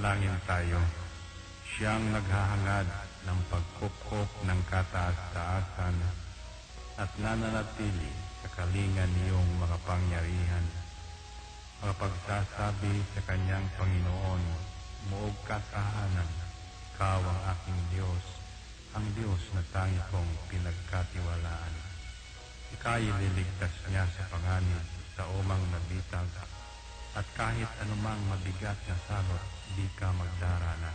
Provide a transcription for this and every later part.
Manalangin tayo. Siyang naghahangad ng pagkupkop ng kataas-taasan at nananatili sa kalingan niyong makapangyarihan. Makapagsasabi sa kanyang Panginoon, muog kasahanan, ikaw ang aking Diyos, ang Diyos na tangi kong pinagkatiwalaan. Ika'y liligtas niya sa panganib sa umang nabitag, at kahit anumang mabigat na salot, di ka magdarana.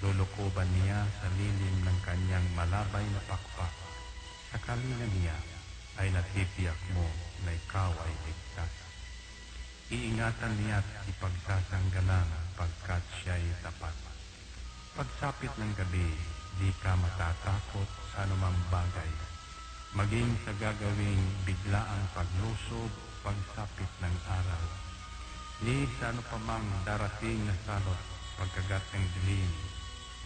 Lulukuban niya sa lilim ng kanyang malabay na pakpak. Sa kalingan niya ay natitiyak mo na ikaw ay ligtas. Iingatan niya at ipagsasanggalang pagkat siya'y tapat. Pagsapit ng gabi, di ka matatakot sa anumang bagay. Maging sa gagawing biglaang paglusob, pagsapit ng araw. Ni sa ano pa mang darating na salot, pagkagat ng dilim,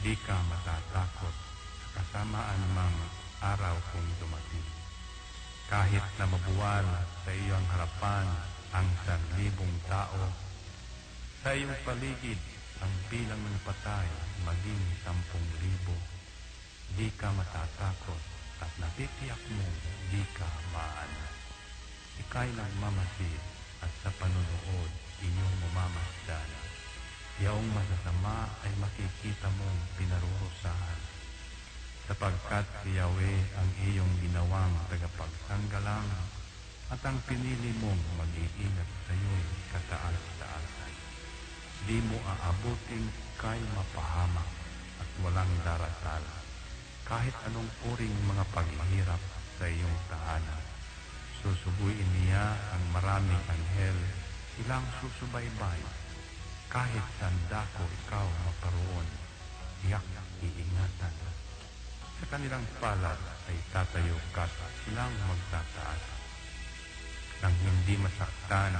di ka matatakot sa kasamaan mang araw kung dumating. Kahit na mabuwal sa iyong harapan ang 1,000 tao, sa iyong paligid ang bilang ng patay maging 10,000, di ka matatakot at natitiyak mo di ka maano. Ika'y nagmamasid at sa panunood inyong mamamasdan. Yaong masasama ay makikita mong pinarurusahan, sapagkat si Yahweh ang iyong ginawang tagapagsanggalang at ang pinili mong mag-iingat sa iyo'y kataas-taasan. Di mo aabuting kay mapahamak at walang darasal, kahit anong uring mga paghihirap sa iyong tahanan. Susubuin niya ang maraming anghel, silang susubaybay. Kahit saan dako ikaw maparoon, tiyak iingatan. Sa kanilang palad ay tatayo ka at silang magtataas, nang hindi masaktan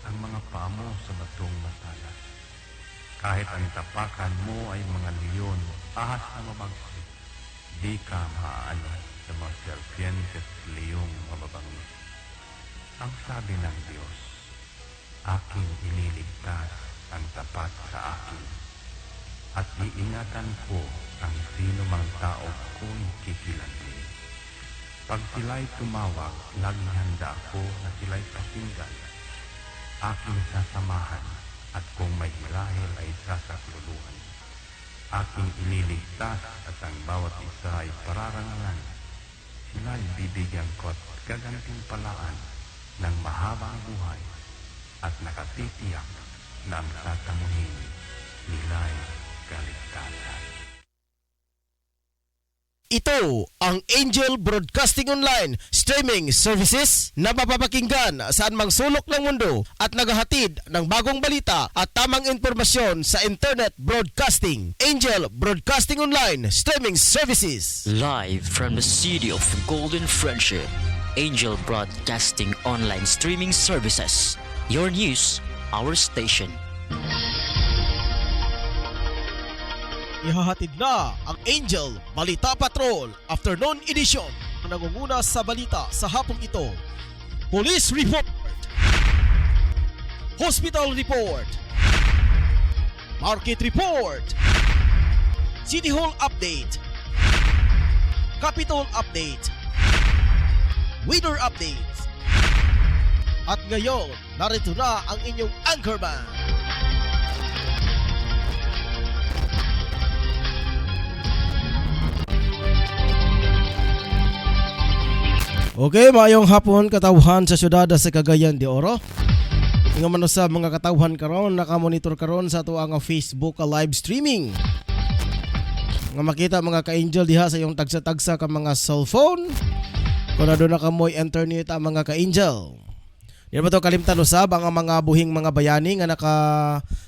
ang mga paa mo sa batong matalas. Kahit ang tapakan mo ay mga leon, ahas na mabagsik, di ka maaano sa mga serpientes at leong mababangis. Ang sabi ng Diyos, aking ililigtas ang tapat sa akin, at iingatan ko ang sino mang tao ko'y kikilantin. Pag sila'y tumawag, laging handa ako na sila'y pakinggan. Aking sasamahan, at kung may marahil ay sasakluluhan. Aking ililigtas at ang bawat isa ay pararangalan. Sila'y bibigyan ko at gagantimpalaan ng mahabang buhay, at nakatitiyak na ang tatamuhin nila'y kaligtasan. Ito ang Angel Broadcasting Online streaming services na mapapakinggan saan mang sulok ng mundo at naghahatid ng bagong balita at tamang impormasyon sa internet broadcasting. Angel Broadcasting Online streaming services. Live from the city of Golden Friendship, Angel Broadcasting Online streaming services. Your news, our station. Ihahatid na ang Angel Balita Patrol Afternoon Edition. Ang nangunguna sa balita sa hapong ito: Police Report, Hospital Report, Market Report, City Hall Update, Capitol Update, Weather Updates. At ngayon, narito na ang inyong anchorman. Okay, maayong hapon katawhan sa syudad sa Cagayan de Oro. Nga man sa mga katawhan karon, nakamonitor karon sa ato ang Facebook live streaming. Nga makita mga ka-angel diha sa iyong tagsa-tagsa ka mga cellphone. Kung na doon na kamoy internet ang mga ka-angel. Di ba to kalimtan usab ang mga buhing mga bayani nga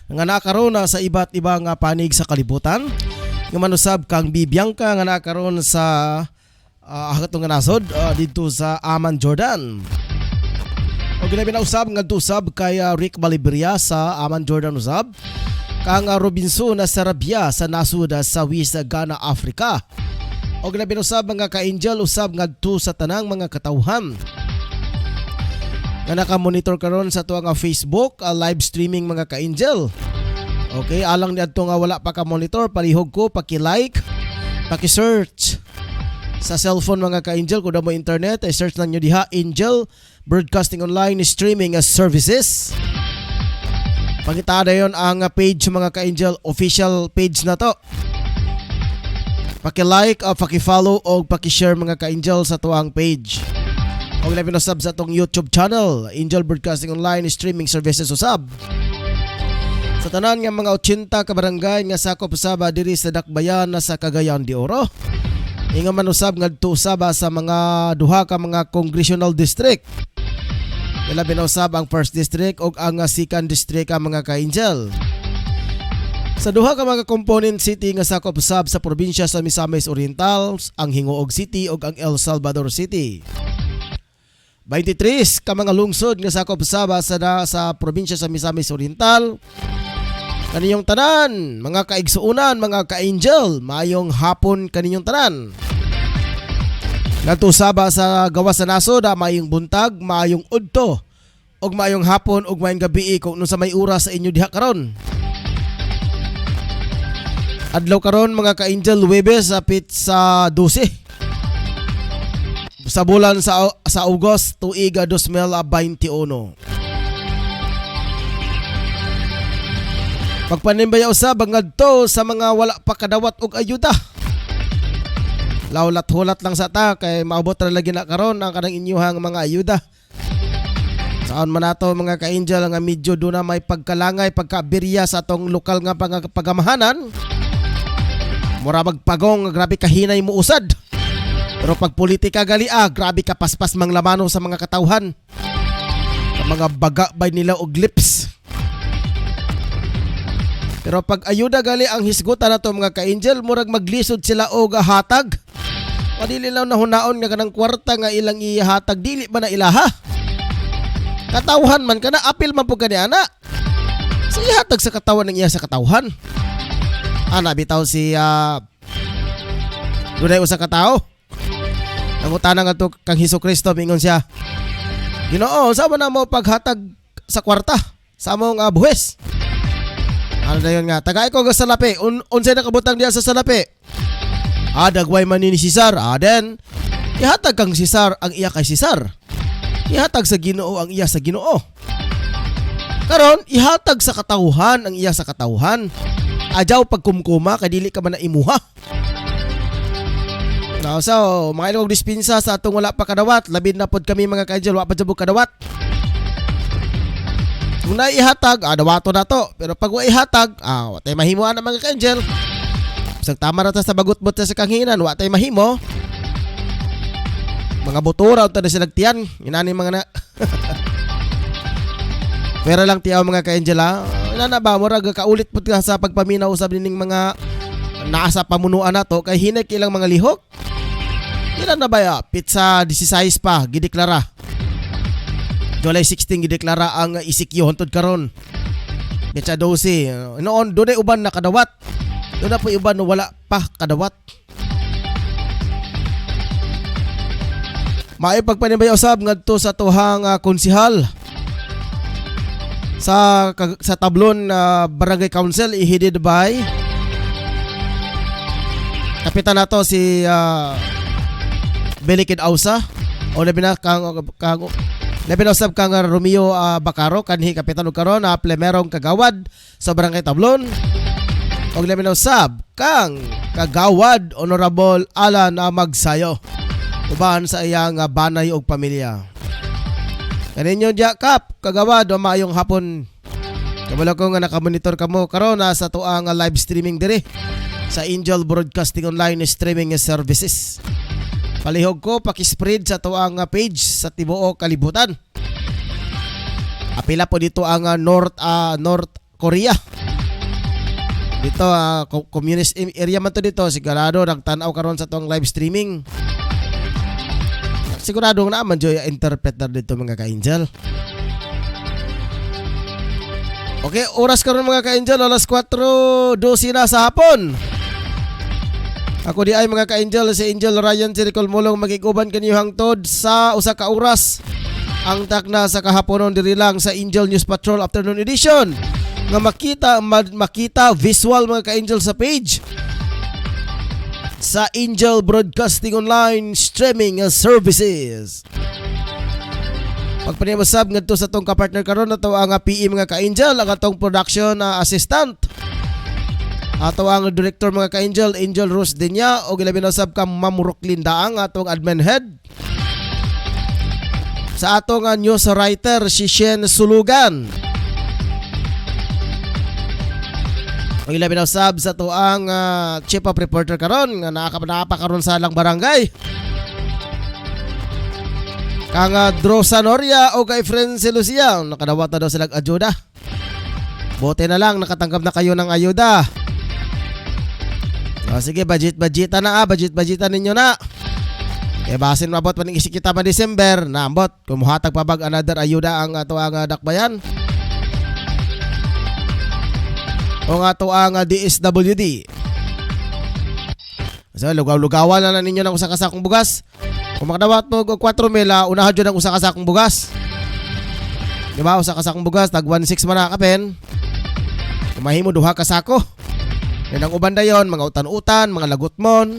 nakaroon na sa iba't ibang panig sa kalibutan. Nga man usab kang Bibiangka nga nakaroon sa ahatong nasod dito sa Amman, Jordan. O ginabi na usab nga usab kay Rick Balibria sa Amman, Jordan usab. Kang Robinson na Sarabia sa nasud sa Wis, Ghana, Africa. O ginabi na usab mga ka-angel usab ngadto sa tanang mga katawhan nga nakamonitor karon sa tuwang Facebook live streaming mga ka-angel. Okay, alang ni adto nga wala pa ka monitor, palihog ko paki-like, paki-search sa cellphone mga ka-angel kung mo internet, ay search lang nyo diha Angel Broadcasting Online Streaming Services. Pangita na yun ang page mga ka-angel, official page na to. Paki-like, paki-follow o paki-share mga ka-angel sa tuang page. O labi na sub sa tong YouTube channel, Angel Broadcasting Online Streaming Services usab. Sa tanan nga mga 80 ka barangay nga sakop usaba diri sa Dakbayan na sa Cagayan de Oro. Ingon man usab ngadto usaba sa mga duha ka mga congressional district. Labi na usab ang 1st district ug ang 2nd district ang mga ka-angel. Sa duha ka mga component city nga sakop usab sa probinsya sa Misamis Oriental, ang Hingoog City ug ang El Salvador City. 23 ka mga lungsod nga sakop usab sa probinsya sa Misamis Oriental. Kaninyong tanan, mga kaigsuunan, mga ka-angel, maayong hapon kaninyong tanan. Ngadto usaba sa gawas sa nasod, maayong buntag, maayong udto, ug maayong hapon ug maayong gabi kung sa may oras sa inyo diha karon. Adlaw karon mga ka-angel, Huwebes apit sa 12. Sa bulan sa August tuig 2021. Pagpanimbaya usab ngadto sa mga wala pa kadawat og ayuda. Lawlat-hulat lang sa ta kay maabot ra lagi na karon ang kanang inyuhang mga ayuda. Saan man nato mga ka-angel nga medyo do na may pagkalangay, pagkabirya sa atong lokal nga pagamahanan. Mura magpagong, grabe kahinay mo usad. Pero pag politika gali grabe ka paspas mang lamano sa mga katawhan. Sa mga baga bay nila og lips. Pero pag ayuda gali ang hisgutan nato mga ka-angel, murag maglisod sila og hatag. Padili lang nahunaon nga kanang kwarta nga ilang ihatag, dili ba na ilaha? Katawhan man kana, apil man po kani ana. So ihatag sa katawan ng iya sa katawhan. Ana bitaw si dunay usa ka tawo. Nangutana nga to kang Hesukristo, mingon siya, Ginoo, saan na mo paghatag sa kwarta sa among buwes? Ano na yun nga, tagay ko sa salapi, unsay nakabutang diya sa salapi? Dagway man ni Cesar, then ihatag kang Cesar ang iya kay Cesar. Ihatag sa Ginoo ang iya sa Ginoo. Karon ihatag sa katawhan ang iya sa katawhan. Adyaw pagkumkuma kay dili ka man na imuha. Now, so, mga ilong dispensa sa atong wala pa kadawat, labid na pod kami mga ka-angel, wala pa jabog kadawat. Kung naihatag, dawato na to. Pero pag waihatag, watay mahimuan na mga ka-angel. Bisag tama na ta sa bagot-bot sa kanghinan, watay mahimo. Mga butura, ito na sinagtiyan. Inani mga na. Pero lang tiyaw mga ka-angel Inana ba, murag kaulit po ka sa pagpaminaw sa bining mga nasa pamunuan na to, kay hinay ilang mga lihok. Ilan na ba ya? Pizza 16 pa, gideklara. July 16 gideklara ang isikyo hantod karon. Pizza 12. Noon doon ay uban na kadawat. Doon na po iban na wala pa kadawat. Maay pagpanibay usab ngadto sa tuhang konsihal sa tablon Barangay Council i-headed by kapitan nato si Belikid Ausa o labi na usab kang Romeo Bacaro kanhi kapitan ug karon plemerong kagawad sa Barangay Tablon o labi na usab kang kagawad Honorable Alan Magsayo uban sa iyang banay ug pamilya. Kaninyo diya kap kagawad o maayong hapon. Kabalo ko nga nakamonitor kamo karon sa tuang live streaming diri sa Angel Broadcasting Online Streaming Services. Palihog ko paki-spread sa tuang page sa tibuok kalibutan. Apila po dito ang North Korea. Dito communist area man to dito, sigurado nagtanaw karon sa tuang live streaming. Sigurado na man joy interpreter dito mga ka-angel. Okay, oras karon mga ka-angel, alas 4:12 na sa hapon. Ako di ay mga ka-angel, si Angel Ryan Siricol Mulong magiguban kanyo hangtod sa usa ka oras. Ang takna sa kahaponon diri lang sa Angel News Patrol Afternoon Edition. nga makita visual mga ka-angel sa page sa Angel Broadcasting Online Streaming Services. Pagpanibasab ngadto sa tong kapartner karon ato ang PE mga ka-angel, ang atong production assistant. Ato ang director mga ka-angel, Angel Rose Dinya, o gilabi na sab ka Ma'am Rocklin Daang, atong admin head. Sa atong news writer si Shen Sulugan. O ilabi na sab sa to ang chief of reporter karon nga nakapa karon sa lang barangay. Kang Drosa Noria o kay Friend si Lucia, nakadawat na daw silang ayuda. Buti na lang nakatanggap na kayo ng ayuda. So, sige, budget-budgetan na budget-budgetan ninyo na. Kaya basin mabot pa ng isikita pa December, naambot, kumuhatag pa bag another ayuda ang ato ang dakbayan. O nga ato ang DSWD. So, lugaw-lugawan na ninyo ng usa ka sakong bugas. Kung makadawat mo og 4,000, unahan dyan ang usa ka sakong bugas. Diba, usa ka sakong bugas, tag 1,600 man na kapen. Kumahimo duha ka sako. Yan ang uban dayon, mga utan-utan, mga lagutmon.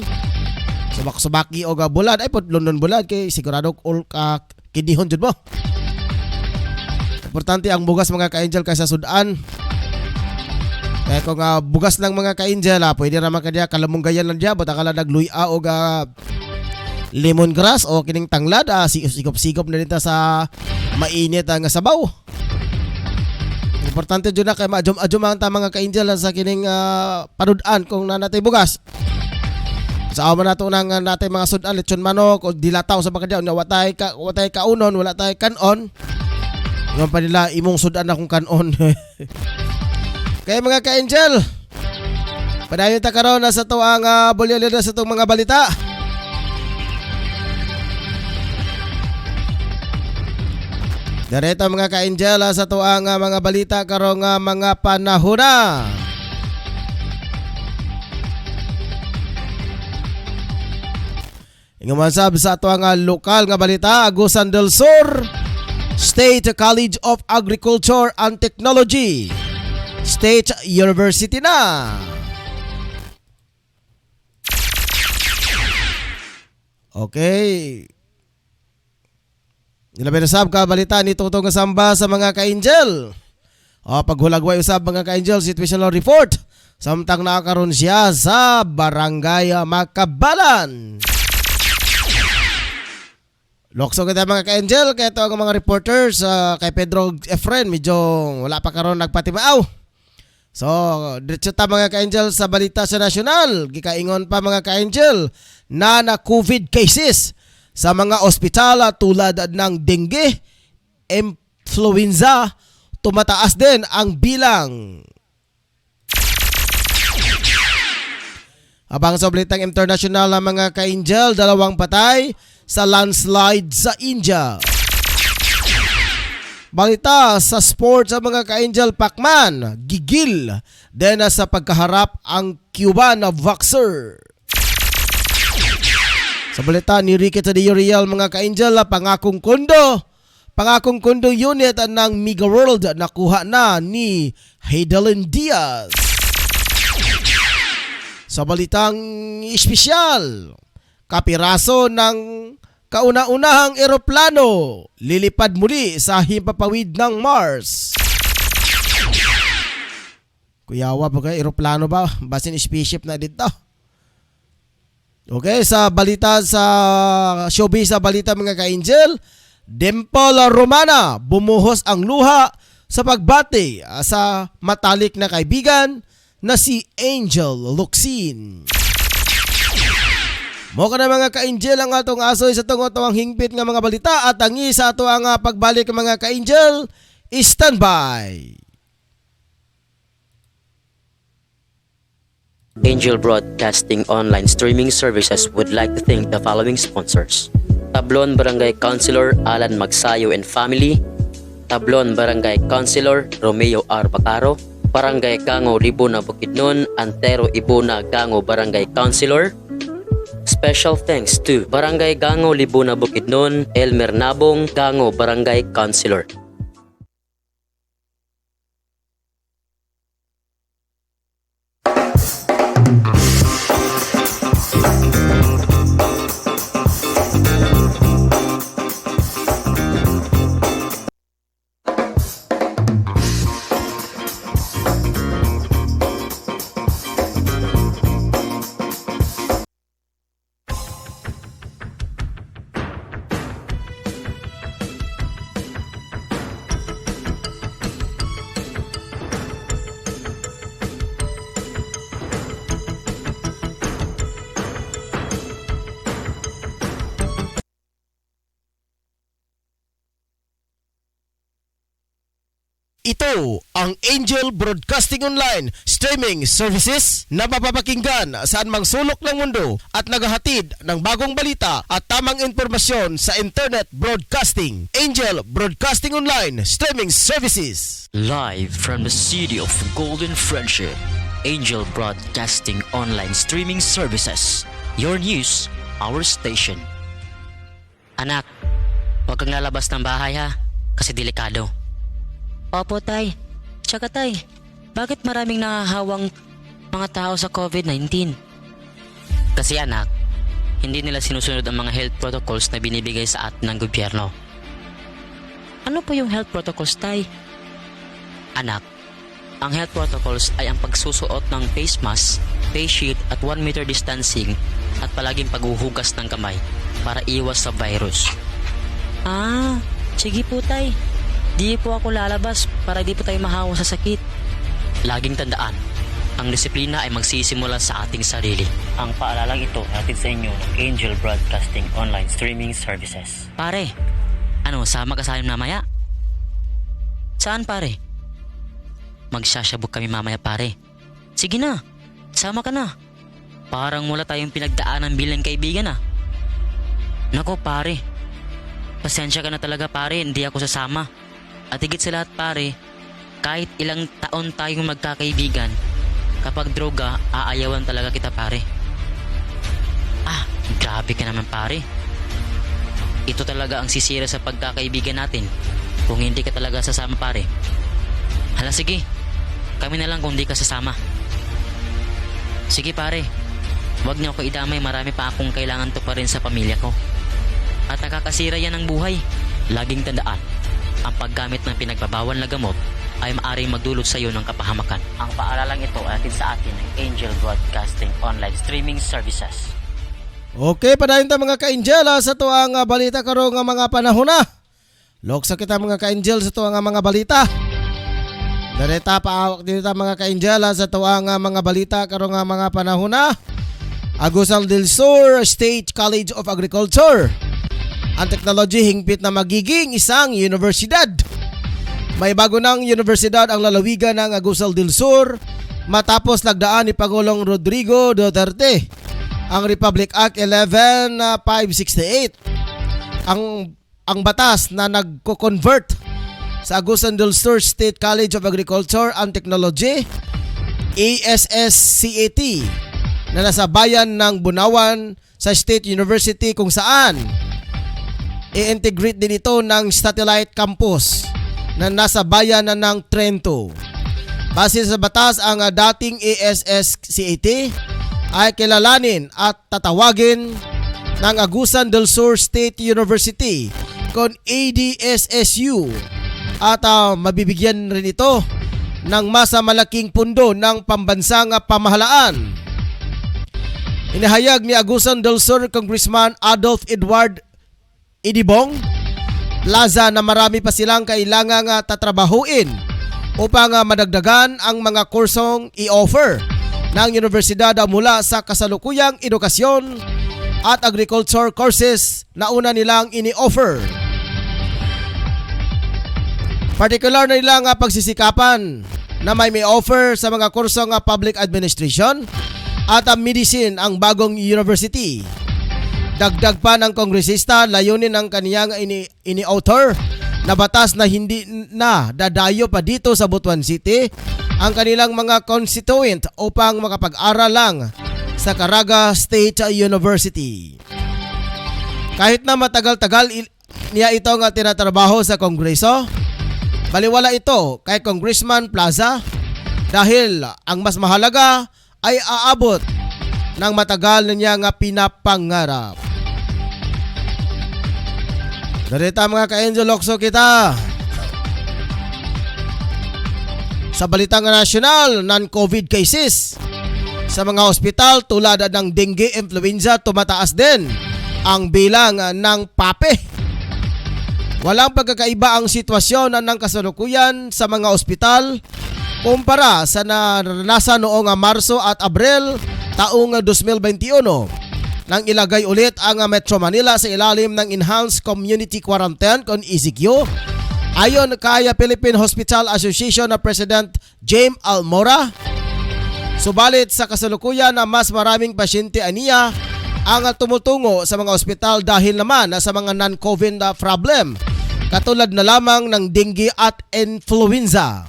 Subak-subaki o bulad, ay po London bulad kay sigurado all kidihon jud mo. Importante ang bugas mga ka-angel kaysa sudan. Kaya kung bugas lang mga ka-angel, pwede naman kanya kalamunggayan lang dyan, buta ka lang nagluya o lemongrass o kining tanglad, sikop-sikop na dito sa mainit ang sabaw. Importante dyan na kay maajom-ajom ang mga ka-angel sa kining panudan kung nanatay bugas. Sa aman nato nang natay mga sudan, lechon manok o dilataw sa bakadyaw na watay kaunon, wala tay kanon. Ngayon pa nila imong sudan akong kanon. Kaya mga ka-angel, padayon ta karon na sa to ang bulyalida sa tong mga balita. Direto mga ka-angel sa to ang mga balita karong mga panahon na. Ingaman sab sa ato ang lokal nga balita, Agusan del Sur, State College of Agriculture and Technology, State University na. Okay. Ilabi na sab ka balita ni Tutong Samba sa mga ka-angel. Paghulagway usab mga ka-angel, situational report. Samtang nakakaroon siya sa Barangay Makabalan. Lokso kita mga ka-angel, kaya ito ang mga reporters kay Pedro Efren, medyo wala pa karon nagpatimaaw. So, diretso ta mga ka-angel sa balita sa nasyonal. Gikaingon pa mga ka-angel na COVID cases sa mga ospital tulad ng dengue, influenza, tumataas din ang bilang. Abang sa balitang international na mga ka-angel, 2 patay sa landslide sa India. Balita sa sports sa mga ka-angel, Pacman, gigil din sa pagkaharap ang Cuban na boxer. Sa balita ni Ricky Tadeo Real mga ka-angel, pangakong kondo unit ng Mega World nakuha na ni Heidelin Diaz. Sa balitang espesyal, kapiraso ng kauna-unahang eroplano lilipad muli sa himpapawid ng Mars. Kuyawa ba kayo, eroplano ba? Basin spaceship na dito. Okay, sa balita sa showbiz sa balita mga ka-angel, Dimple Romana bumuhos ang luha sa pagbati sa matalik na kaibigan na si Angel Locsin. Mo ka na mga ka-angel ang atong asoy sa tungo ang hingpit nga mga balita at tangi sa ato ang pagbalik mga ka-angel. Standby. Angel Broadcasting Online Streaming Services would like to thank the following sponsors: Tablon Barangay Councilor Alan Magsayo and Family, Tablon Barangay Councilor Romeo R. Bacaro, Barangay Gango Libuna Bukidnon, Antero Ibuna Gango Barangay Councilor. Special thanks to Barangay Gango Libuna Bukidnon, Elmer Nabong Gango Barangay Councilor. Ito ang Angel Broadcasting Online Streaming Services na mapapakinggan saan mang sulok ng mundo at naghahatid ng bagong balita at tamang impormasyon sa Internet Broadcasting. Angel Broadcasting Online Streaming Services. Live from the city of Golden Friendship, Angel Broadcasting Online Streaming Services. Your news, our station. Anak, huwag kang lalabas ng bahay ha, kasi delikado. Opo, tay. Tsaka tay, bakit maraming nahahawang mga tao sa COVID-19? Kasi anak, hindi nila sinusunod ang mga health protocols na binibigay sa atin ng gobyerno. Ano po yung health protocols, tay? Anak, ang health protocols ay ang pagsusuot ng face mask, face shield at 1 meter distancing at palaging paghuhugas ng kamay para iwas sa virus. Ah, sige po, tay. Di po ako lalabas para di po tayo mahawa sa sakit. Laging tandaan, ang disiplina ay magsisimula sa ating sarili. Ang paalalang ito hatid sa inyo ng Angel Broadcasting Online Streaming Services. Pare, ano, sama ka sa amin mamaya? Saan pare? Magsasabog kami mamaya pare. Sige na, sama ka na. Parang wala tayong pinagdaanan bilang kaibigan ah. Nako pare, pasensya ka na talaga pare, hindi ako sasama. At higit sa lahat pare, kahit ilang taon tayong magkakaibigan, kapag droga, aayawan talaga kita pare. Ah, grabe ka naman pare. Ito talaga ang sisira sa pagkakaibigan natin kung hindi ka talaga sasama pare. Hala sige, kami na lang kung hindi ka sasama. Sige pare, wag niyo ako idamay, marami pa akong kailangan to pa rin sa pamilya ko. At nakakasira yan ng buhay. Laging tandaan, ang paggamit ng pinagbabawal na gamot ay maaaring magdulot sa iyo ng kapahamakan. Ang paaralang ito ay atin sa atin ng Angel Broadcasting Online Streaming Services. Okay, padayon ta mga ka-angel sa tuang balita karong nga mga panahon na. Loksa kita mga ka-angel sa tuang mga balita. Dareta paawak dito ta mga ka-angel sa tuang mga balita karong nga mga panahon na. Agusan del Sur State College of Agriculture. Ang technology hingpit na magiging isang universidad. May bago ng universidad ang lalawigan ng Agusan del Sur matapos lagdaan ni Pangulong Rodrigo Duterte ang Republic Act 11568. Ang batas na nagko-convert sa Agusan del Sur State College of Agriculture and Technology ASSCAT na nasa bayan ng Bunawan sa State University kung saan i-integrate din ito ng satellite campus na nasa bayan na ng Trento. Base sa batas, ang dating ASSCAT ay kilalanin at tatawagin ng Agusan del Sur State University kung ADSSU at mabibigyan rin ito ng masa malaking pundo ng pambansang pamahalaan. Inahayag ni Agusan del Sur Congressman Adolf Edward Idibong Plaza na marami pa silang kailangang tatrabahuin upang madagdagan ang mga kursong i-offer ng universidad mula sa kasalukuyang edukasyon at agriculture courses na una nilang ini-offer. Partikular na nilang pagsisikapan na may offer sa mga kursong public administration at medicine ang bagong university. Dagdag pa ng kongresista, layunin ng kaniyang ini-author na batas na hindi na dadayo pa dito sa Butuan City ang kanilang mga constituent upang makapag-aral lang sa Caraga State University. Kahit na matagal-tagal niya itong tinatrabaho sa Kongreso, baliwala ito kay Congressman Plaza dahil ang mas mahalaga ay aabot ng matagal na niya pinapangarap. Narita mga ka-Angel, Lokso kita. Sa balitang nasyonal, non-COVID cases sa mga ospital tulad ng dengue, influenza, tumataas din ang bilang ng PAPE. Walang pagkakaiba ang sitwasyon ng kasalukuyan sa mga ospital kumpara sa naranasan noong Marso at Abril taong 2021. Nang ilagay ulit ang Metro Manila sa ilalim ng Enhanced Community Quarantine kung ECQ, Ayon kay Philippine Hospital Association na President James Almora, subalit sa kasalukuyan na mas maraming pasyente aniya ang tumutungo sa mga ospital dahil naman sa mga non-COVID na problem, katulad na lamang ng dengue at influenza.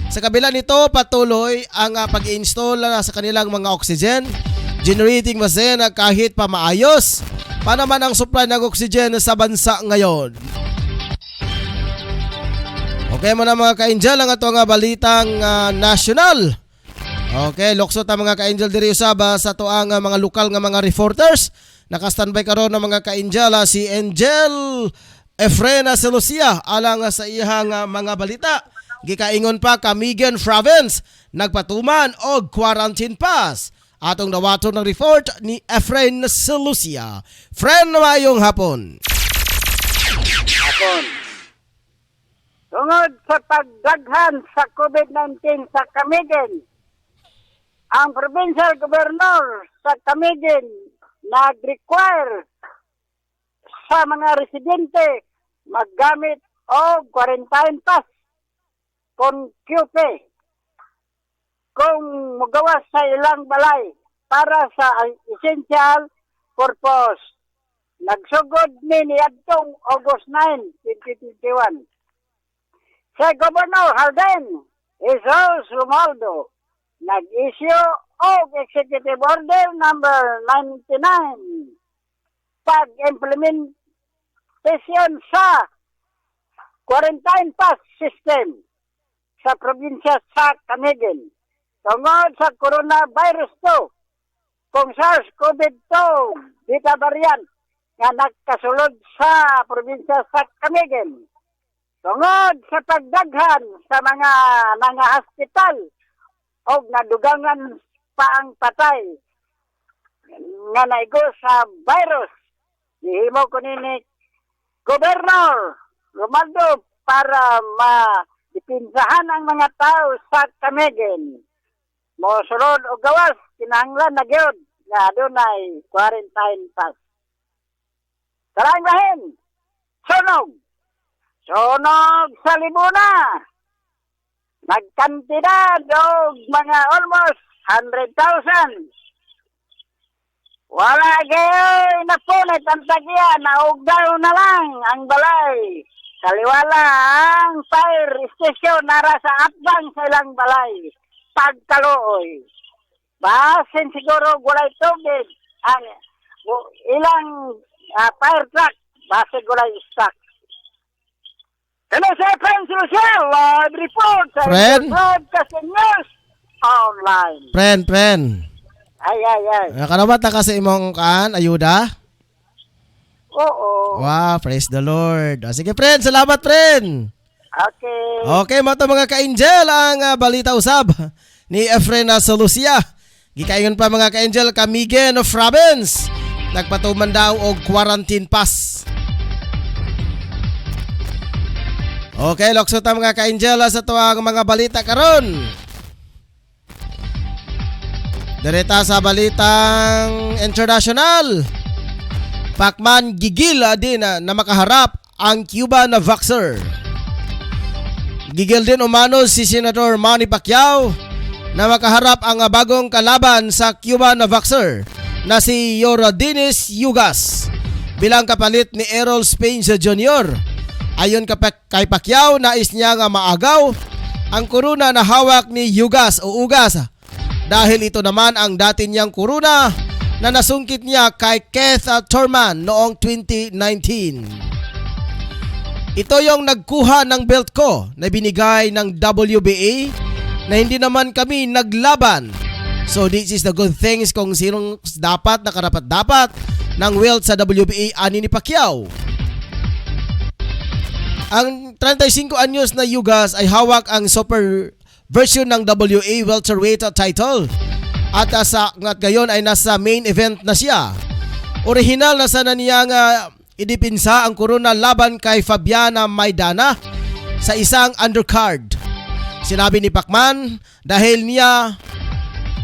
Sa kabila nito, patuloy ang pag-install sa kanilang mga oxygen generating machine kahit pa maayos pa naman ang supply ng oxygen sa bansa ngayon. Okay mo na mga ka-angel, ang ito nga balitang national. Okay, luksot ang mga ka-angel diri usab sa tuang mga lokal nga mga reporters. Naka-standby karon ng mga ka-angel si Angel Efrena Celucia alang sa iyang mga balita. Gikaingon pa Camigan Province nagpatuman og quarantine pass. Atong nawaton ng report ni Efren Celucia. Friend, mayong hapon. Hapon. Tungod sa pagdaghan sa COVID-19 sa Camigan, ang provincial governor sa Camigan nag-require sa mga residente maggamit o quarantine pass kung QP kung magawas sa ilang balay para sa essential purpose. Nagsugod ni adtong August 9, 2021. Sa Governor Harden Jesus Romualdo nag-issue og Executive Order number 99 pag-implementation sa quarantine pass system sa probinsya sa Camigan tungod sa coronavirus 2 kung SARS-CoV-2 beta variant nga nagkasulod sa probinsya sa Camigan. Tungod sa pagdaghan sa mga hospital o nadugangan pa ang patay nga naigo sa virus, gihimo ko nini Governor Romualdo para madipinsahan ang mga tao sa Camigan. Mosulod o gawas, kinahanglan na gyud nga adunay quarantine pass. Saranglahin, sunog sa Libuna. Nagkantidad og mga almost 100,000. Wala gayoy napunit ang tagya, naugdaw na lang ang balay. Kaliwala ang fire station nara sa atbang sa ilang balay. Pagkaluoy. Basin siguro walay tubig. Ang ilang fire truck, basin walay stock. Hello, Sir Friend Social, live report sa Broadcasting News Online. Friend. Ay. Nakarabat na kasi imong ayuda? Oo. Wow, praise the Lord. Sige, friend, salamat, friend. Okay. Okay, mga mga ka-angel, ang balita usab ni Efrena Celucia. Gikaingon pa mga ka-angel, Camigan Province nagpatuman daw og quarantine pass. Okay, luksot ang mga ka-angel sa tuwang mga balita karon. Direta sa balitang international. Pacman gigil din na makaharap ang Cuban Vaxxer. Gigil din umano si Senator Manny Pacquiao na makaharap ang bagong kalaban sa Cuban Vaxxer na si Yordenis Ugas bilang kapalit ni Errol Spence Jr. Ayon kay Pacquiao, nais niya nga maagaw ang kuruna na hawak ni Ugas dahil ito naman ang dati niyang kuruna na nasungkit niya kay Keith Thurman noong 2019. Ito yung nagkuha ng belt ko na binigay ng WBA na hindi naman kami naglaban. So this is the good things kung sinong dapat nakarapat-dapat ng belt sa WBA ani ni Pacquiao. Ang 35 anyos na Ugas ay hawak ang super version ng WA welterweight title. At sa ngayon ay nasa main event na siya. Original na sana niya nga idipinsa ang kuruna laban kay Fabiana Maidana sa isang undercard. Sinabi ni Pacman dahil niya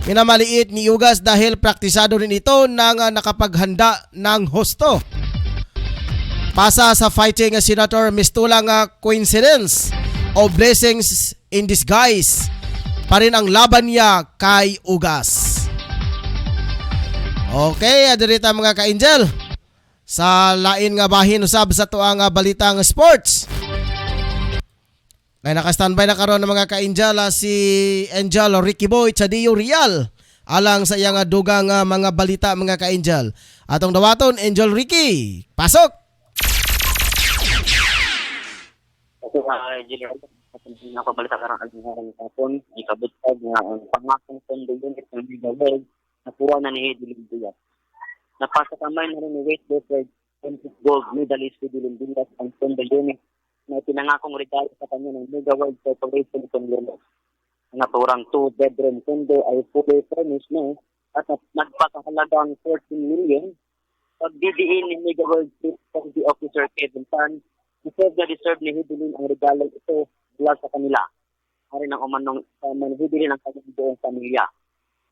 minamaliit ni Ugas dahil praktisado rin ito nang nakapaghanda ng husto. Pasa sa fighting senator mistulang coincidence o blessings in disguise pa rin ang laban niya kay Ugas. Okay, adirita mga ka-angel. Sa lain nga bahin usab sa tuang balitang sports. Kaya naka-standby na karon ng mga ka-angel si Angel Ricky Boy Chadio Real alang sa iyang dugang mga balita mga ka-angel. Atong dawaton Angel Ricky. Pasok. Ako General, ako balita karang agong hapon, ikabutag nga ang pangatong pondo unit ng Liga World na kuha na ni Hidilin Diaz. Napasa kamay na rin ni weightlifter gold medalist Hidilin Diaz ang pondo unit na pinangakong regalo sa kanya ng Liga World Corporation Congress. Ang naturang 2 bedroom condo ay fully furnished na at nagpakahalagang 14 million. Pagdidiin ni Liga World Chief Security Officer Kevin Tan, deserve ni Hidilin ang regalo ito mula sa kanila. Harin ang umanong Hidilin ang kanyang buong pamilya.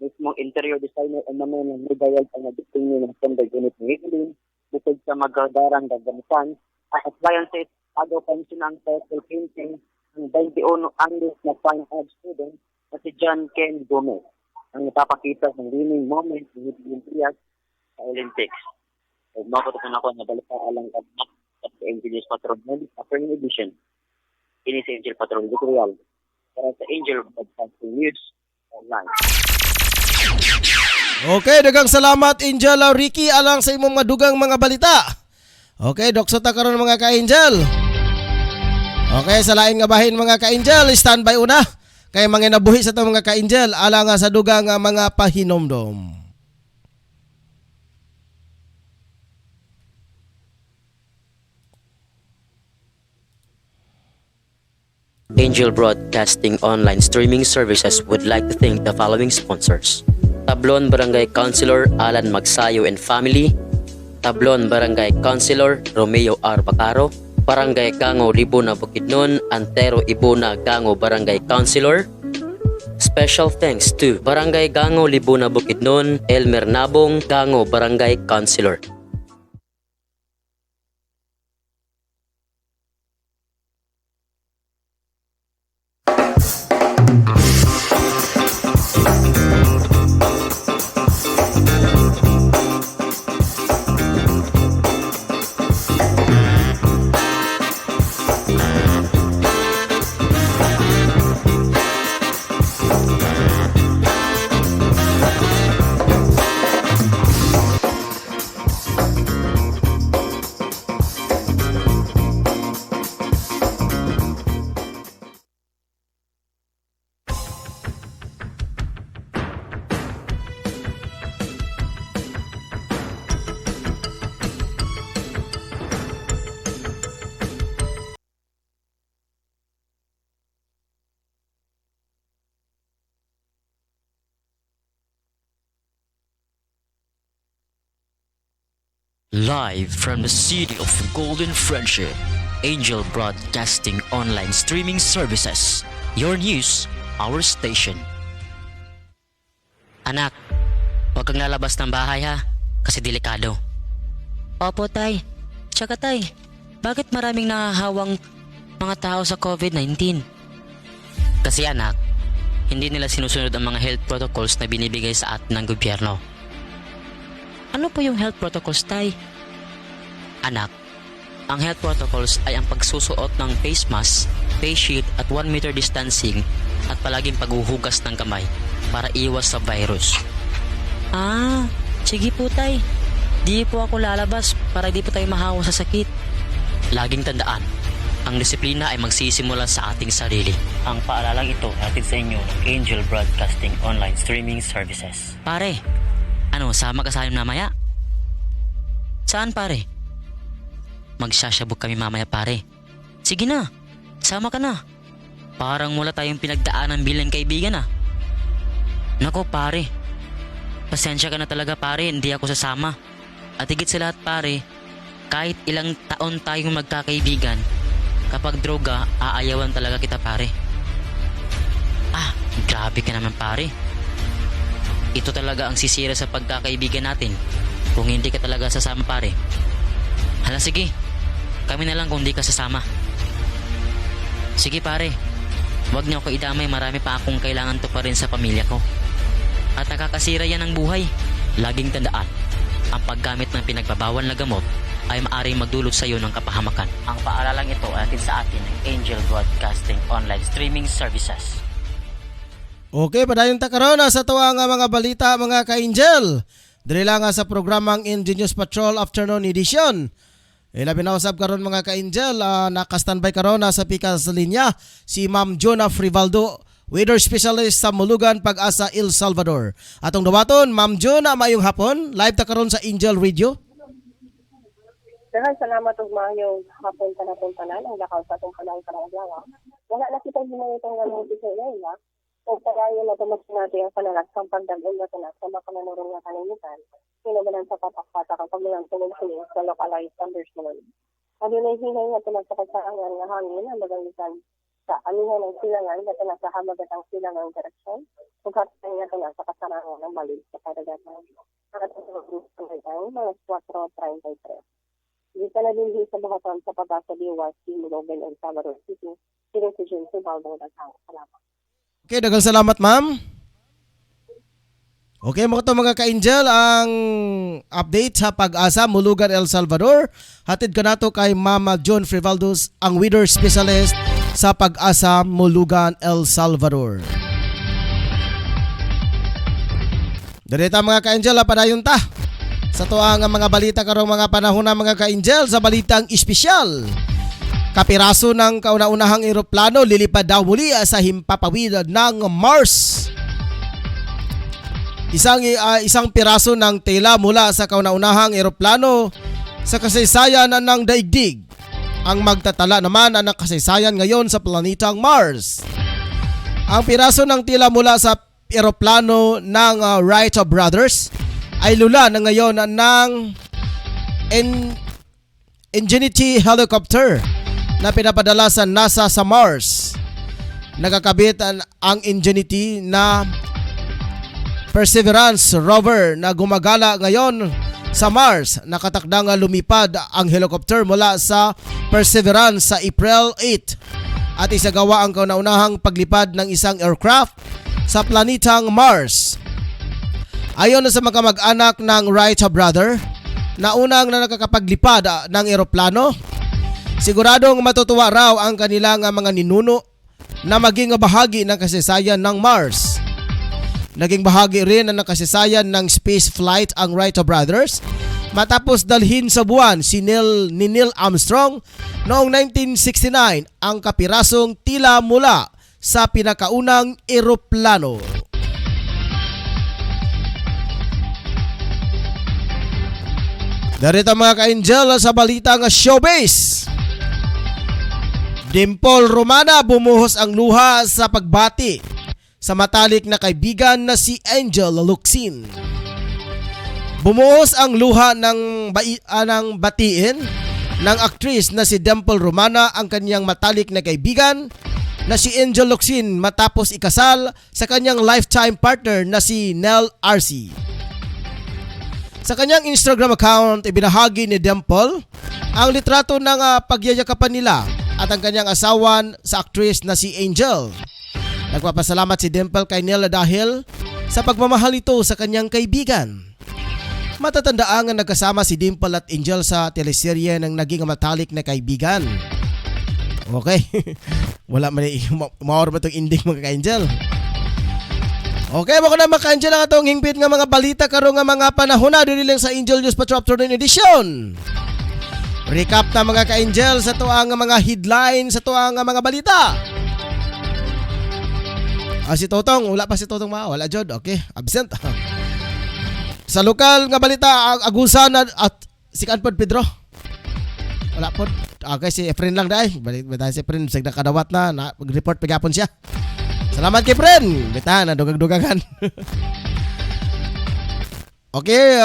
Mismong interior designer umano ng Liga World ang nagtitingin ng pondo unit ni Hidilin bukod sa magadarang gagamitan at bayan sa agaw pension ang title painting ng 21 anyos na fine art student na si John Ken Gomez ang napapakita ng winning moment ni Hidilin Diaz sa Olympics. Makutukan ako na balita alang kabinet at sa Angel Patrol Afternoon Edition. Ini si Angel Patrol Victorial para sa Angel Broadcasting News Online. Okay, dagang salamat Angel Ricky alang sa imong madugang mga balita. Okay, dokso ta karon mga ka-angel. Okay, sa lain nga bahin mga ka-angel, standby una. Kay mga nabuhi sa itong mga ka-angel alang sa dugang mga pahinomdom. Angel Broadcasting Online Streaming Services would like to thank the following sponsors. Tablon Barangay Councilor Alan Magsayo and Family, Tablon Barangay Councilor Romeo R. Bacaro, Barangay Gango Libuna Bukidnon, Antero Ibuna Gango Barangay Councilor. Special thanks to Barangay Gango Libuna Bukidnon, Elmer Nabong Gango Barangay Councilor. Live from the city of Golden Friendship, Angel Broadcasting Online Streaming Services. Your news, our station. Anak, huwag kang lalabas ng bahay ha, kasi delikado. Opo tay, tsaka tay, bakit maraming nahahawang mga tao sa COVID-19? Kasi anak, hindi nila sinusunod ang mga health protocols na binibigay sa atin ng gobyerno. Ano po yung health protocols, tay? Anak, ang health protocols ay ang pagsusuot ng face mask, face shield at 1 meter distancing at palaging paghuhugas ng kamay para iwas sa virus. Ah, sige po tay. Di po ako lalabas para di po tayo mahawa sa sakit. Laging tandaan, ang disiplina ay magsisimula sa ating sarili. Ang paalalang ito hatid sa inyo ng Angel Broadcasting Online Streaming Services. Pare, ano, sama ka sa amin mamaya? Saan pare? Magsasyabog kami mamaya pare. Sige na, sama ka na. Parang wala tayong pinagdaanan bilang kaibigan ah. Nako pare, pasensya ka na talaga pare, hindi ako sasama. At higit sa lahat pare, kahit ilang taon tayong magkakaibigan, kapag droga, aayawan talaga kita pare. Ah, grabe ka naman pare. Ito talaga ang sisira sa pagkakaibigan natin kung hindi ka talaga sasama pare. Hala sige, Kami na lang kung di ka sasama. Sige pare, wag niyo ako idamay, marami pa akong kailangan to pa rin sa pamilya ko. At nakakasira yan ng buhay. Laging tandaan, ang paggamit ng pinagbabawal na gamot ay maaring magdulot sa iyo ng kapahamakan. Ang paaralang ito ay atid sa atin ng Angel Broadcasting Online Streaming Services. Okay, padayon ta karon sa tuwa nga mga balita mga ka-Angel. Dili lang nga sa programang Ingenious Patrol Afternoon Edition. Ilabi na usab karon mga ka-Angel, naka-standby karon sa pika sa linya si Ma'am Jonah Frivaldo, weather specialist sa Mulugan, Pag-asa, El Salvador. Atong dawaton, Ma'am Jonah, mayong hapon. Live ta karon sa Angel Radio. Daghang salamat ug maayong hapon sa natong tanan ang lakaw sa atong kanang karang-adlaw. Wala na kita hinahitong nga mga bisaya na o pagayon na tumasin natin ang panalagsang pagdagon na tanas sa makamanurong nga kanimitan. Sinabanan sa patakpata ang pagmulang sumungsuling sa localized thunderstorm. Adunay hinay nga tanas sa kasaangan nga hangin ang magalitan sa amihan ng silangan na tanas sa hamagatang silangan direksyon. Pagkatay nga tanas sa kasarangan ng malig sa kadagatan. Ang atong mga 4:33. Dito na din sa bahatan sa pag-asa Diwas, Mulugan, El Salvador City. Sino si Jun Subaldo ng Salamat. Okay, daghang salamat ma'am. Okay, mga mga ka-Angel, ang update sa Pag-asa Mulugan, El Salvador. Hatid ka nato kay Mama John Frivaldos, ang weather specialist sa Pag-asa Mulugan, El Salvador. Darita mga ka-Angel, padayon ta sa tuang mga balita karong mga panahon na mga ka-Angel sa balitang espesyal. Kapiraso ng kauna-unahang eroplano lilipad daw muli sa himpapawid ng Mars. Isang piraso ng tela mula sa kauna-unahang eroplano sa kasaysayan ng daigdig ang magtatala naman ng kasaysayan ngayon sa planetang Mars. Ang piraso ng tela mula sa eroplano ng Wright Brothers ay lula na ngayon ng Ingenuity helicopter na pinapadala sa NASA sa Mars. Nagkakabit ang Ingenuity na Perseverance rover na gumagala ngayon sa Mars. Nakatakdang lumipad ang helicopter mula sa Perseverance sa April 8 at isagawa ang kauna-unahang paglipad ng isang aircraft sa planetang Mars. Ayon sa mga mag-anak ng Wright brother na unang na nakakapaglipad ng eroplano, siguradong matutuwa raw ang kanilang mga ninuno na maging bahagi ng kasaysayan ng Mars. Naging bahagi rin ng kasaysayan ng space flight ang Wright brothers matapos dalhin sa buwan si Neil Armstrong noong 1969 ang kapirasong tila mula sa pinakaunang eroplano. Darito mga ka-Angel sa balitang showbiz. Dimple Romana bumuhos ang luha sa pagbati sa matalik na kaibigan na si Angel Locsin. Bumuhos ang luha ng batiin ng aktris na si Dimple Romana ang kanyang matalik na kaibigan na si Angel Locsin matapos ikasal sa kanyang lifetime partner na si Nel Arce. Sa kanyang Instagram account, ibinahagi ni Dimple ang litrato ng pagyayakapan nila at ang kanyang asawan sa aktris na si Angel. Nagpapasalamat si Dimple kay Nel dahil sa pagmamahal nito sa kanyang kaibigan. Matatandaan nga nagkasama si Dimple at Angel sa teleserye ng Naging Matalik na Kaibigan. Okay. Wala man maor ba itong ending mga ka-Angel? Okay, mga na mga ka-Angel ang atong hingpit nga mga balita karong nga mga panahon na dili lang sa Angel News Patrol Afternoon Edition. Recap na mga ka-Angel sa tuang mga headline sa tuang mga balita. Si Totong, wala pa si Totong wala jud. Okay, absent. Sa lokal nga balita, agusan na at si Kanpod Pedro. Wala po. Okay, si Efren lang dahil. Balik si Efren, sig nakadawat na mag-report pagapon siya. Salamat kay Efren. Bita, nadugag-dugagan. Okay,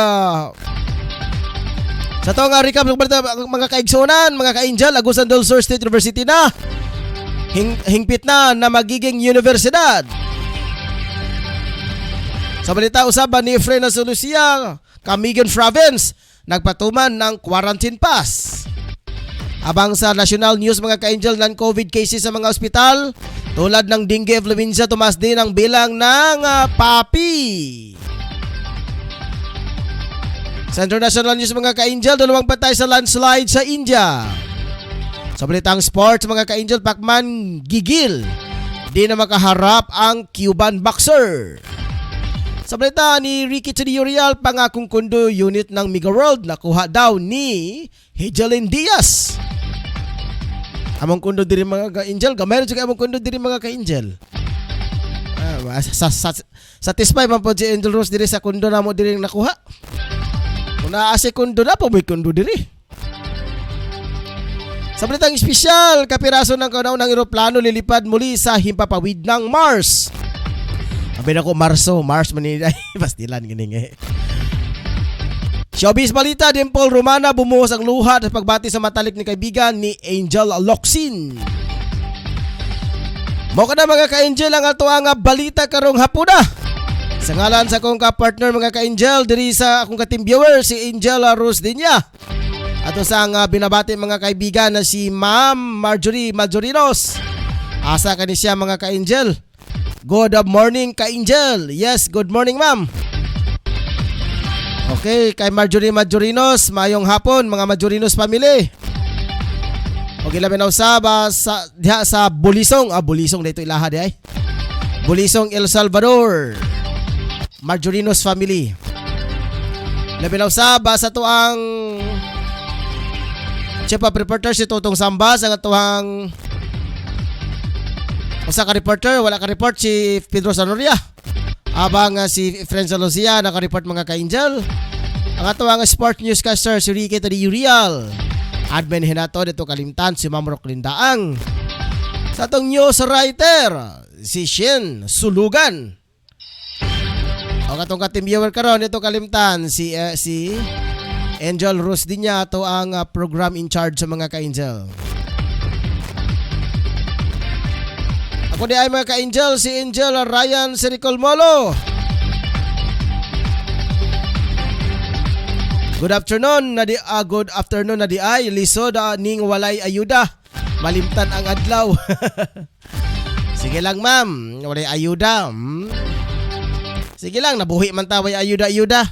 sa to nga recap ng balita, mga kaigsunan, mga ka-Angel, Agusan del Sur State University na hingpit na magiging universidad. Sa balita usaban ni Efren sa Lucia, Camigan Province, nagpatuman ng quarantine pass. Abang sa national news mga ka-angel, non-COVID cases sa mga ospital tulad ng dengue influenza, tumaas din ang bilang ng papi. Sa international news mga ka-angel, 2 patay sa landslide sa India. Sa balitang sports mga ka-angel, Pacman gigil, di na makaharap ang Cuban boxer. Sa balita ni Ricky Chidioreal, pangakong kundo unit ng Mega World nakuha daw ni Hejelin Diaz. Among kundo diri mga ka-angel, gamay rin among kundo diri mga ka-angel. Satisfy man po si Angel Rose diri sa kundo na mo diri nakuha. Kung naase kundo na po, may kundo diri. Sa balitang espesyal, kapiraso ng kauna-unang eroplano lilipad muli sa himpapawid ng Mars. Sabi na ko, Mars manila. Pastilan, ganing eh. Showbiz balita, Dimple Romana bumuhos ang luha at pagbati sa matalik ni kaibigan ni Angel Locsin. Mo ka na mga ka-angel ang ato ang balita karong hapuna. Sa ngalan sa akong ka-partner mga ka-angel, diri sa akong ka-team viewer, si Angel Rose Dinya. Ato sa ang binabati mga kaibigan na si Ma'am Marjorie Majorinos. Asa ka ni siya mga ka-angel. Good morning ka-angel. Yes, good morning ma'am. Okay, kay Marjorie Majorinos, mayong hapon mga Majorinos family. Okay, labi na usaba sa diha sa Bulisong. Bulisong dito ilaha di ay. Bulisong El Salvador. Majorinos family. Labi na usaba sa tuang Chief of Reporter si Totong Sambas, ang tuang usa ka reporter, wala ka report si Pedro Sanoria. Abang si Frenzo Lucia naka-report mga ka-angel. Ang ato ang sport newscaster si Ricky Tadiyurial. Admin hinato dito kalimtan si Ma'am Rocklin Daang. Sa atong news writer si Shin Sulugan. Ang atong ka-team viewer karon dito kalimtan si Angel Rose Dinya, ato ang program in charge sa mga ka-angel. Ako di ay mga ka-angel, si Angel Ryan Siricolmolo. Good afternoon na di ay lisod ning walay ayuda. Malimtan ang adlaw. Sige lang ma'am, walay ayuda. Sige lang, nabuhi man taway ayuda.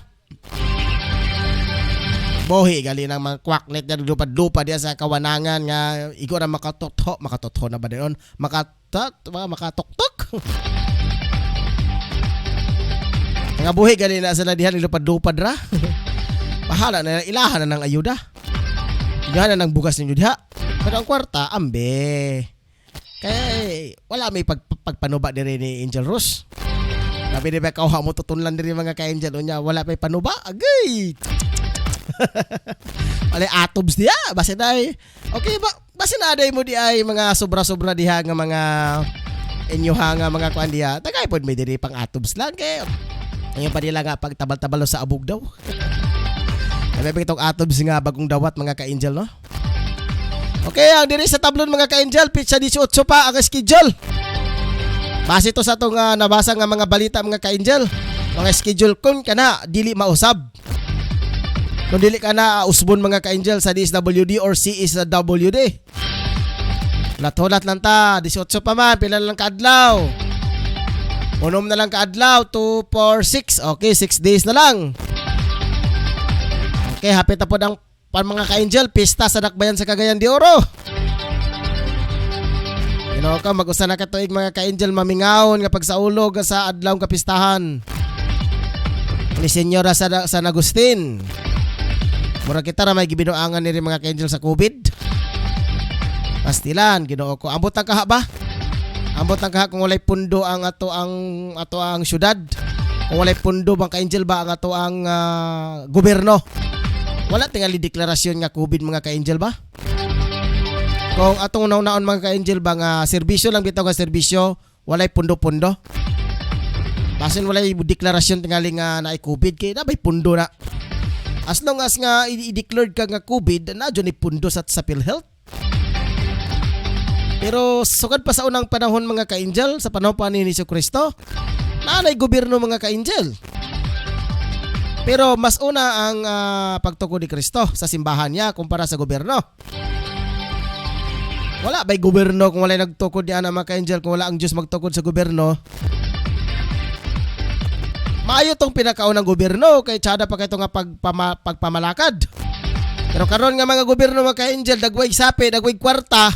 Bohi gali nang mga kwaknet na lupad-lupad diya sa kawanangan nga igo na makatotho na ba dayon? Makatoktok. Nga buhi gali na sila diha lupad-lupad ra. Bahala na ilahan na ng ayuda. Igahan na ng bugas ninyo diha. Pero ang kwarta ambe. Kaya wala may pagpanuba diri ni Angel Rose. Labi di ba kauha mo tutunlan diri mga ka-angel unya wala pay panuba. Agay. Wala atoms diya, basta na ay. Okay ba? Basta na day mo di ay mga sobra-sobra diha nga mga inyuha nga mga kuan diha. Tagay pod may diri pang atoms lang kay. Ngayon pa nila nga pagtabal-tabalo sa abog daw. May itong atoms nga bagong dawat mga ka-angel no. Okay, ang diri sa tablon mga ka-angel, pitsa 18 pa ang schedule. Base to sa itong nabasa nga mga balita mga ka-angel. Mga schedule kun kana dili mausab. Kung dili ka na usbon mga ka-angel sa DSWD or CSWD. Lat-hulat lang ta, 18 pa man, pila lang kaadlaw. Unom na lang kaadlaw, 2, 4, 6. Okay, 6 days na lang. Okay, hapit na po ang mga ka-angel, pista sa Dakbayan sa Cagayan de Oro. Ka, mag-usa na katuig mga ka-angel mamingawon nga pagsaulog sa adlaw kapistahan. Ni Senyora San Agustin. Mura kita na may gibinuangan ni mga ka-angel sa COVID. Pastilan, Ginoo ko. Ambot ang kaha ba? Ambot ang kaha kung walay pundo ang ato ang syudad. Kung walay pundo bang ka-angel ba ang ato ang gobyerno. Wala tingali deklarasyon nga COVID mga ka-angel ba? Kung atong naon mga ka-angel ba nga serbisyo lang bitaw nga serbisyo, walay pundo-pundo. Basin walay deklarasyon tingali nga naay COVID kay nabay pundo na. As long as nga i-declared ka nga COVID, na dyan ipundo sa PhilHealth. Pero sugad pa sa unang panahon mga ka-angel, sa panahon pa ni Jesucristo, naanay gobyerno mga ka-angel. Pero mas una ang pagtugon ni Kristo sa simbahan niya kumpara sa gobyerno. Wala ba'y gobyerno kung wala nagtukod diyan mga ka-angel, kung wala ang Diyos magtukod sa gobyerno. Maayo tong pinakaunang gobyerno kay tsada pa kay ito nga pagpamalakad. Pero karon nga mga gobyerno mga ka-angel, dagway sapi, dagway kwarta,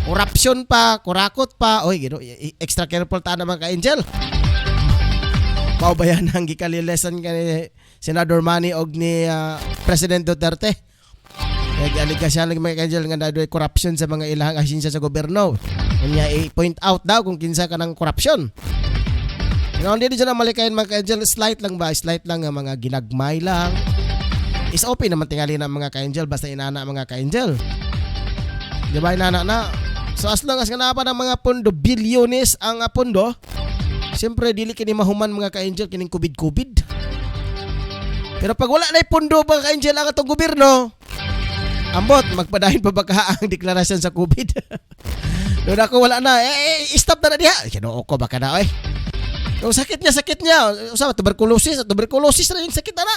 korupsyon pa, kurakot pa. Oy, extra careful ta na mga ka-angel. Paubayan ang gikalilesan ka ni Senador Manny og ni President Duterte. Nag-aligasyon ng mga ka-angel nga na corruption sa mga ilang ahensya sa gobyerno. Kanya i-point out daw kung kinsa ka ng corruption. Hindi dyan na malikayin mga ka-angel, slight lang ba? Slight lang nga mga ginagmay lang. Is open naman tingali na mga ka-angel, basta inana mga ka-angel. Di ba inana na? So as long as nga na pa ng mga pondo, bilyones ang pondo, siyempre dili kini mahuman mga ka-angel kining COVID. Pero pag wala na pondo mga ka-angel ang atong gobyerno, ambot, magpadahin pa ba ka ang deklarasyon sa COVID? Doon ako wala na, stop na diha. Kinoo ko baka na, oy. Yung sakit niya. Usama, tuberculosis na yung sakit na.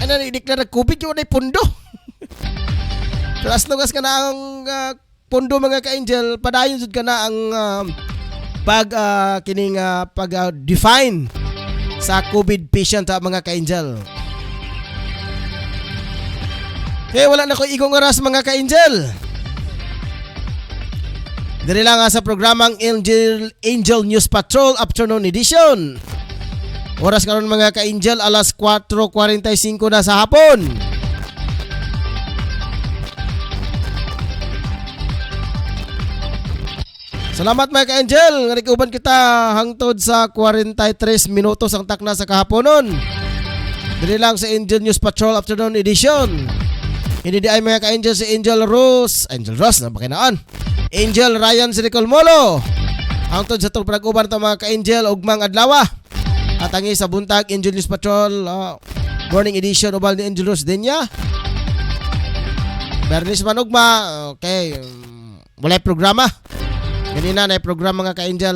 Ano, i-declare COVID yung na pundo. So as long as ka na ang pundo mga ka-angel, padayon sud ka na ang pag-define sa COVID patient mga ka-angel. Kaya wala na ko igong oras mga ka-angel. Dili lang sa programang Angel News Patrol Afternoon Edition. Oras karon mga ka-angel, alas 4:45 na sa hapon. Salamat mga ka-angel, ngarikuban kita hangtod sa 43 minutos ang takna sa kahaponon. Dili lang sa Angel News Patrol Afternoon Edition. Hindi di ay mga ka-angel si Angel Ross na bakinaan. Angel Ryan Siricol Molo. Hangtod sa itong pag-uban ito mga ka-angel, ugmang adlawa. At ang sa buntag, Angel News Patrol Morning Edition, ubal ni Angel Ross Denya. Bernis Manugma. Okay, walay programa. Ganina na programa mga ka-angel.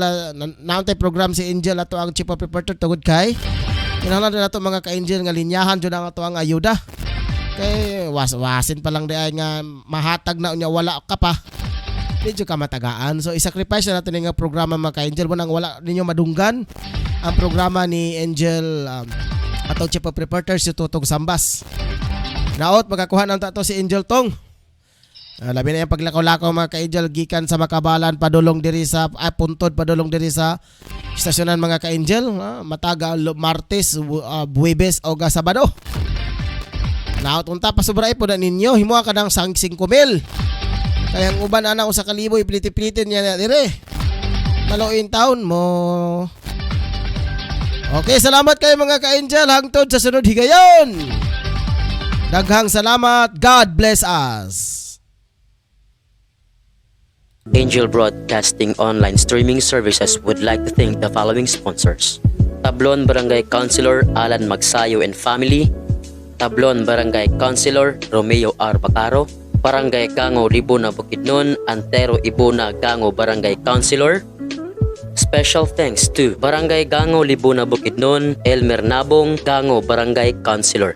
Naantay program si Angel ato ang Chief of Reporter tugod kay. Kinahanglan na ito mga ka-angel nga linyahan dyan ang ato ang ayuda. Kay wasin pa lang di ay nga mahatag na unya wala ka pa. Medyo ka matagaan. So i-sacrifice na natin yung programa mga ka-angel. Munang wala ninyo madunggan ang programa ni Angel atong Chief of Reporters si Tutong Sambas. Naot magkakuha ng tato si Angel Tong. Labi na yung paglakaw-lakaw mga ka-angel gikan sa Makabalan padulong diri sa puntod padulong diri sa istasyonan mga ka-angel. Mataga Martes, Buwebes o Sabado. Naot unta pa sobra po na ninyo himuha ka ng 5,000. Kaya ang uban anak sa kaliboy piliti-pilitin niya na dire. Maluin taon mo. Okay, salamat kayo mga ka-angel hangtod sa sunod higayon. Daghang salamat. God bless us. Angel Broadcasting online streaming services would like to thank the following sponsors: Tablon Barangay Councilor Alan Magsayo and Family, Tablon Barangay Councilor Romeo R. Bacaro, Barangay Gango Libuna Bukidnon, Antero Ibuna Gango Barangay Councilor. Special thanks to Barangay Gango Libuna Bukidnon, Elmer Nabong Gango Barangay Councilor.